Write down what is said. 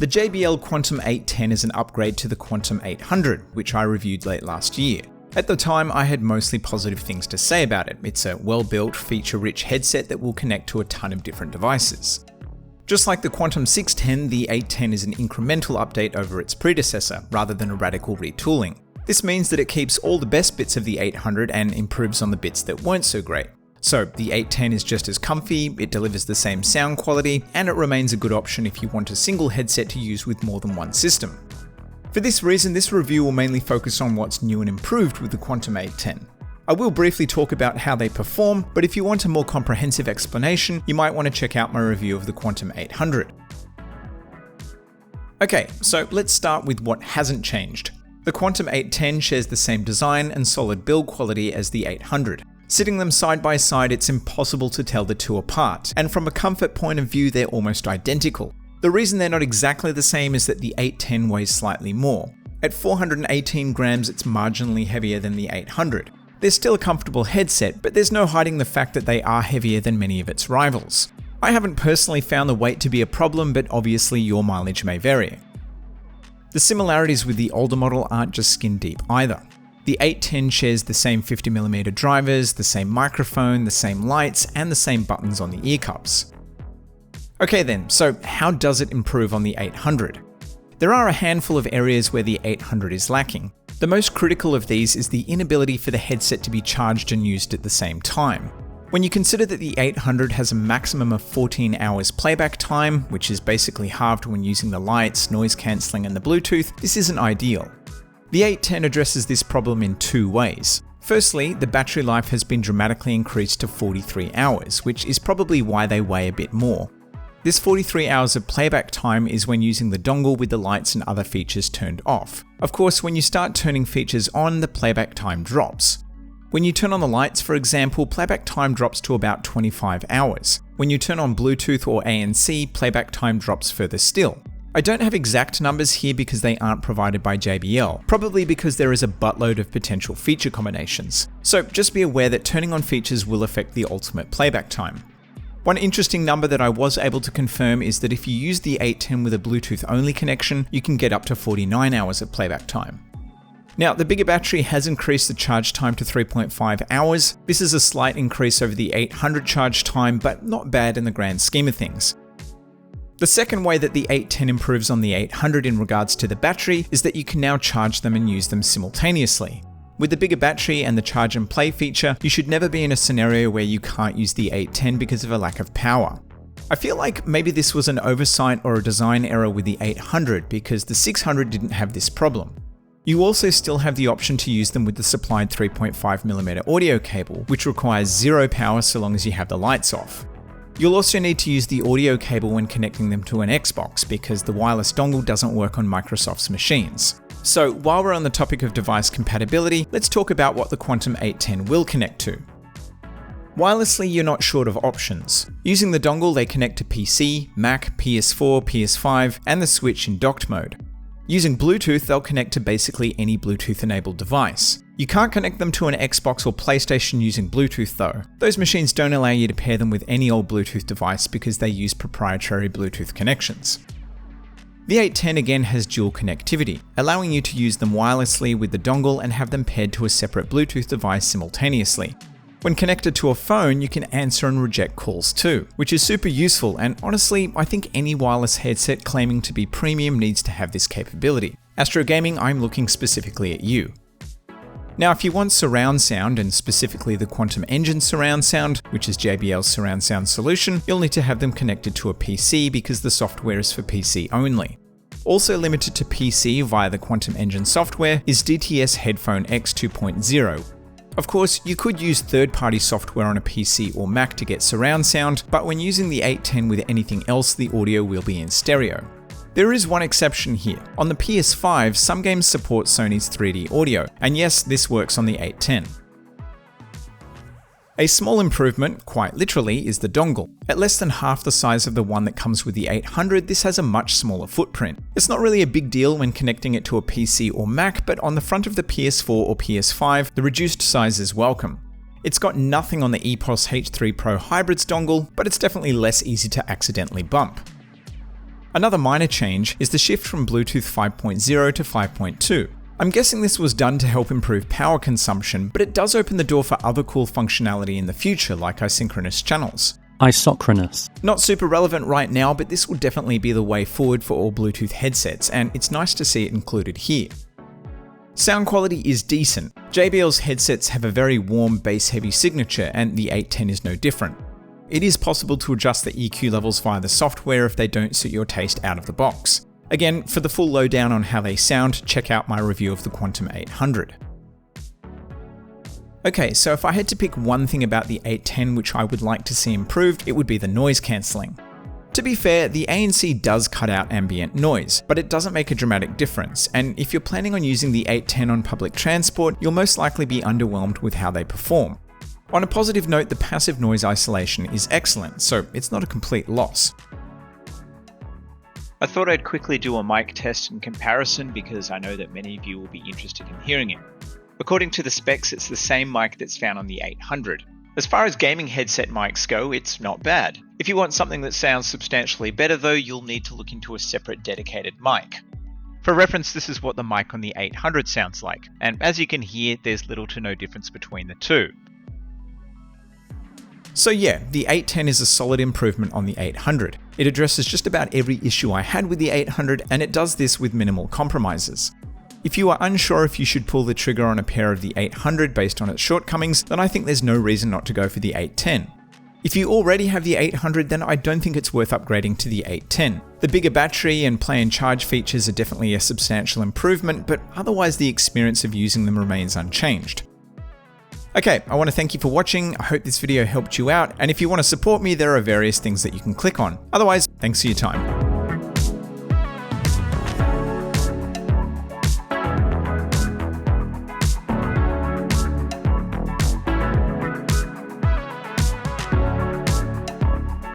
The JBL Quantum 810 is an upgrade to the Quantum 800, which I reviewed late last year. At the time, I had mostly positive things to say about it. It's a well-built, feature-rich headset that will connect to a ton of different devices. Just like the Quantum 610, the 810 is an incremental update over its predecessor, rather than a radical retooling. This means that it keeps all the best bits of the 800 and improves on the bits that weren't so great. So the 810 is just as comfy, it delivers the same sound quality, and it remains a good option if you want a single headset to use with more than one system. For this reason, this review will mainly focus on what's new and improved with the Quantum 810. I will briefly talk about how they perform, but if you want a more comprehensive explanation, you might want to check out my review of the Quantum 800. Okay, so let's start with what hasn't changed. The Quantum 810 shares the same design and solid build quality as the 800. Sitting them side by side, it's impossible to tell the two apart, and from a comfort point of view, they're almost identical. The reason they're not exactly the same is that the 810 weighs slightly more. At 418 grams, it's marginally heavier than the 800. They're still a comfortable headset, but there's no hiding the fact that they are heavier than many of its rivals. I haven't personally found the weight to be a problem, but obviously your mileage may vary. The similarities with the older model aren't just skin deep either. The 810 shares the same 50mm drivers, the same microphone, the same lights, and the same buttons on the ear cups. Okay then, so how does it improve on the 800? There are a handful of areas where the 800 is lacking. The most critical of these is the inability for the headset to be charged and used at the same time. When you consider that the 800 has a maximum of 14 hours playback time, which is basically halved when using the lights, noise cancelling, and the Bluetooth, this isn't ideal. The 810 addresses this problem in two ways. Firstly, the battery life has been dramatically increased to 43 hours, which is probably why they weigh a bit more. This 43 hours of playback time is when using the dongle with the lights and other features turned off. Of course, when you start turning features on, the playback time drops. When you turn on the lights, for example, playback time drops to about 25 hours. When you turn on Bluetooth or ANC, playback time drops further still. I don't have exact numbers here because they aren't provided by JBL, probably because there is a buttload of potential feature combinations. So just be aware that turning on features will affect the ultimate playback time. One interesting number that I was able to confirm is that if you use the 810 with a Bluetooth only connection, you can get up to 49 hours of playback time. Now, the bigger battery has increased the charge time to 3.5 hours. This is a slight increase over the 800 charge time, but not bad in the grand scheme of things. The second way that the 810 improves on the 800 in regards to the battery is that you can now charge them and use them simultaneously. With the bigger battery and the charge and play feature, you should never be in a scenario where you can't use the 810 because of a lack of power. I feel like maybe this was an oversight or a design error with the 800 because the 600 didn't have this problem. You also still have the option to use them with the supplied 3.5mm audio cable, which requires zero power so long as you have the lights off. You'll also need to use the audio cable when connecting them to an Xbox because the wireless dongle doesn't work on Microsoft's machines. So while we're on the topic of device compatibility, let's talk about what the Quantum 810 will connect to. Wirelessly, you're not short of options. Using the dongle, they connect to PC, Mac, PS4, PS5, and the Switch in docked mode. Using Bluetooth, they'll connect to basically any Bluetooth-enabled device. You can't connect them to an Xbox or PlayStation using Bluetooth though. Those machines don't allow you to pair them with any old Bluetooth device because they use proprietary Bluetooth connections. The 810 again has dual connectivity, allowing you to use them wirelessly with the dongle and have them paired to a separate Bluetooth device simultaneously. When connected to a phone, you can answer and reject calls too, which is super useful, and honestly, I think any wireless headset claiming to be premium needs to have this capability. Astro Gaming, I'm looking specifically at you. Now, if you want surround sound, and specifically the Quantum Engine surround sound, which is JBL's surround sound solution, you'll need to have them connected to a PC because the software is for PC only. Also limited to PC via the Quantum Engine software is DTS Headphone X 2.0. Of course, you could use third-party software on a PC or Mac to get surround sound, but when using the 810 with anything else, the audio will be in stereo. There is one exception here. On the PS5, some games support Sony's 3D audio, and yes, this works on the 810. A small improvement, quite literally, is the dongle. At less than half the size of the one that comes with the 800, this has a much smaller footprint. It's not really a big deal when connecting it to a PC or Mac, but on the front of the PS4 or PS5, the reduced size is welcome. It's got nothing on the EPOS H3 Pro Hybrids dongle, but it's definitely less easy to accidentally bump. Another minor change is the shift from Bluetooth 5.0 to 5.2. I'm guessing this was done to help improve power consumption, but it does open the door for other cool functionality in the future, like isochronous channels. Isochronous. Not super relevant right now, but this will definitely be the way forward for all Bluetooth headsets, and it's nice to see it included here. Sound quality is decent. JBL's headsets have a very warm, bass-heavy signature, and the 810 is no different. It is possible to adjust the EQ levels via the software if they don't suit your taste out of the box. Again, for the full lowdown on how they sound, check out my review of the Quantum 800. Okay, so if I had to pick one thing about the 810 which I would like to see improved, it would be the noise cancelling. To be fair, the ANC does cut out ambient noise, but it doesn't make a dramatic difference, and if you're planning on using the 810 on public transport, you'll most likely be underwhelmed with how they perform. On a positive note, the passive noise isolation is excellent, so it's not a complete loss. I thought I'd quickly do a mic test and comparison because I know that many of you will be interested in hearing it. According to the specs, it's the same mic that's found on the 800. As far as gaming headset mics go, it's not bad. If you want something that sounds substantially better though, you'll need to look into a separate dedicated mic. For reference, this is what the mic on the 800 sounds like, and as you can hear, there's little to no difference between the two. So yeah, the 810 is a solid improvement on the 800. It addresses just about every issue I had with the 800, and it does this with minimal compromises. If you are unsure if you should pull the trigger on a pair of the 800 based on its shortcomings, then I think there's no reason not to go for the 810. If you already have the 800, then I don't think it's worth upgrading to the 810. The bigger battery and play and charge features are definitely a substantial improvement, but otherwise the experience of using them remains unchanged. Okay, I want to thank you for watching. I hope this video helped you out, and if you want to support me, there are various things that you can click on. Otherwise, thanks for your time.